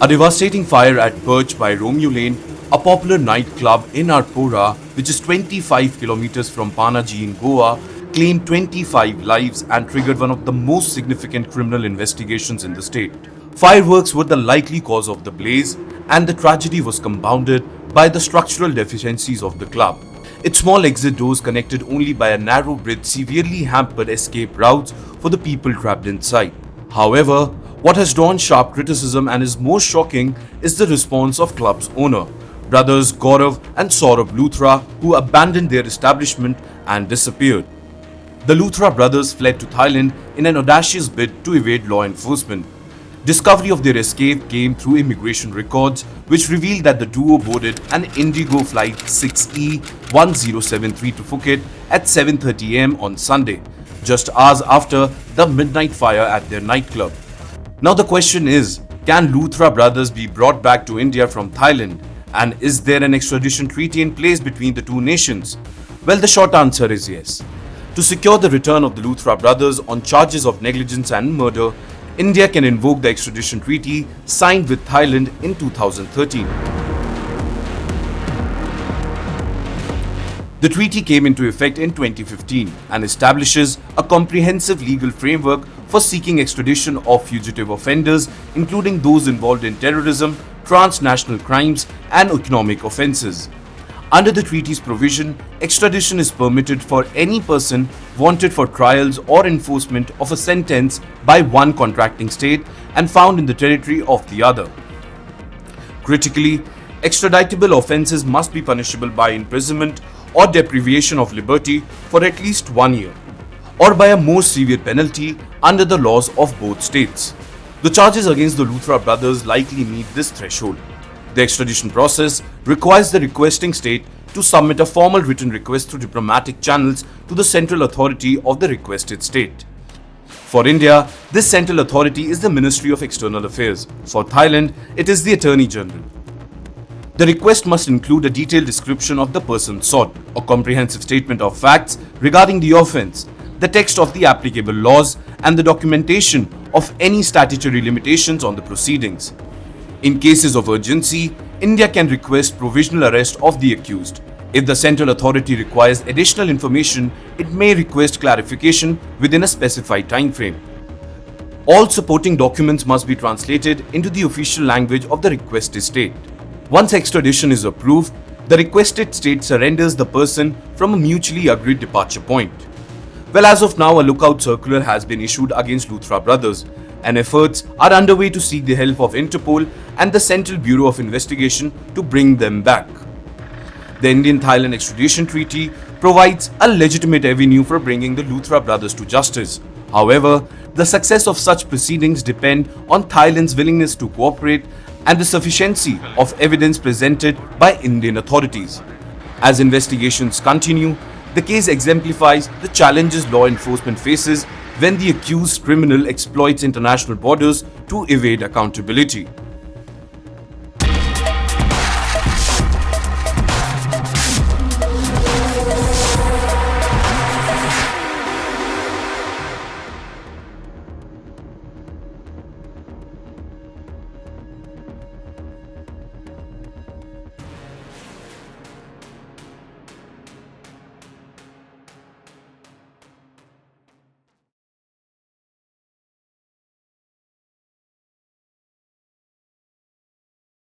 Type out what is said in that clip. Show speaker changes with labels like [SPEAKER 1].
[SPEAKER 1] A devastating fire at Birch by Romeo Lane, a popular nightclub in Arpora, which is 25 kilometers from Panaji in Goa, claimed 25 lives and triggered one of the most significant criminal investigations in the state. Fireworks were the likely cause of the blaze, and the tragedy was compounded by the structural deficiencies of the club. Its small exit doors connected only by a narrow bridge severely hampered escape routes for the people trapped inside. However, what has drawn sharp criticism and is most shocking is the response of club's owner, brothers Gaurav and Saurabh Luthra, who abandoned their establishment and disappeared. The Luthra brothers fled to Thailand in an audacious bid to evade law enforcement. Discovery of their escape came through immigration records, which revealed that the duo boarded an IndiGo flight 6E1073 to Phuket at 7:30 am on Sunday, just hours after the midnight fire at their nightclub. Now the question is, can Luthra brothers be brought back to India from Thailand? And is there an extradition treaty in place between the two nations? Well, the short answer is yes. To secure the return of the Luthra brothers on charges of negligence and murder, India can invoke the extradition treaty signed with Thailand in 2013. The treaty came into effect in 2015 and establishes a comprehensive legal framework for seeking extradition of fugitive offenders, including those involved in terrorism, transnational crimes, and economic offences. Under the treaty's provision, extradition is permitted for any person wanted for trials or enforcement of a sentence by one contracting state and found in the territory of the other. Critically, extraditable offences must be punishable by imprisonment or deprivation of liberty for at least 1 year, or by a more severe penalty under the laws of both states. The charges against the Luthra brothers likely meet this threshold. The extradition process requires the requesting state to submit a formal written request through diplomatic channels to the central authority of the requested state. For India, this central authority is the Ministry of External Affairs. For Thailand, it is the Attorney General. The request must include a detailed description of the person sought, a comprehensive statement of facts regarding the offence, the text of the applicable laws, and the documentation of any statutory limitations on the proceedings. In cases of urgency, India can request provisional arrest of the accused. If the central authority requires additional information, it may request clarification within a specified time frame. All supporting documents must be translated into the official language of the requested state. Once extradition is approved, the requested state surrenders the person from a mutually agreed departure point. Well, as of now, a lookout circular has been issued against Luthra brothers, and efforts are underway to seek the help of Interpol and the Central Bureau of Investigation to bring them back. The Indian-Thailand Extradition Treaty provides a legitimate avenue for bringing the Luthra brothers to justice. However, the success of such proceedings depend on Thailand's willingness to cooperate and the sufficiency of evidence presented by Indian authorities. As investigations continue, the case exemplifies the challenges law enforcement faces when the accused criminal exploits international borders to evade accountability.